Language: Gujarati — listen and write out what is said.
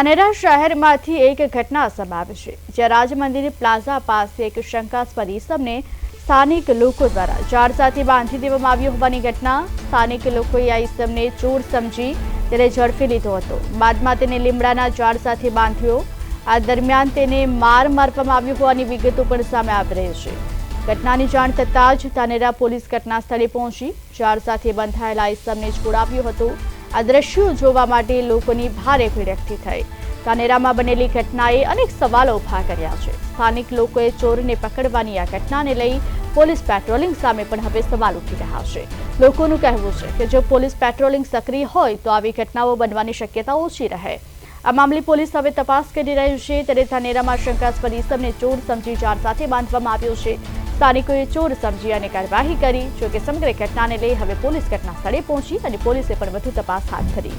ધાનેરા શહેરમાંથી એક ઘટના સામે આવી છે, જ્યાં રાજમંદિર પ્લાઝા પાસે એક શંકાસ્પદ ઇસમને સ્થાનિક લોકો દ્વારા ઝાડ સાથે બાંધી દેવામાં આવ્યો હોવાની ઘટના. સ્થાનિક લોકોએ આ ઇસમને ચોર સમજી તેને ઝડપી લીધો હતો. બાદમાં તેને લીમડાના ઝાડ સાથે બાંધ્યો. આ દરમિયાન તેને માર મારવામાં આવ્યો હોવાની વિગતો પણ સામે આવી રહી છે. ઘટનાની જાણ થતાં જ ધાનેરા પોલીસ ઘટના સ્થળે પહોંચી ઝાડ સાથે બંધાયેલા ઇસમને છોડાવ્યો હતો. આ દ્રશ્યો જોવા માટે લોકોની ભારે ભીડ એકઠી થઈ. ધાનેરામાં બનેલી ઘટનાએ અનેક સવાલો ઉભા કર્યા છે. સ્થાનિક લોકોએ ચોરને પકડવાની આ ઘટનાને લઈ પોલીસ પેટ્રોલિંગ સામે પણ હવે સવાલ ઉઠી રહ્યા છે. લોકોનું કહેવું છે કે જો પોલીસ પેટ્રોલિંગ સક્રિય હોય તો આવી ઘટનાઓ બનવાની શક્યતા ઓછી રહે. આ મામલે પોલીસ હવે તપાસ કરી રહી છે. ત્યારે ધાનેરામાં શંકાસ્પદ ઇસમને ચોર સમજી ઝાડ સાથે બાંધવામાં આવ્યો છે. સ્થાનિકોએ ચોર સમજી અને કાર્યવાહી કરી. જોકે સમગ્ર ઘટનાને લઈ હવે પોલીસ ઘટના સ્થળે પહોંચી અને પોલીસે પણ વધુ તપાસ હાથ ધરી.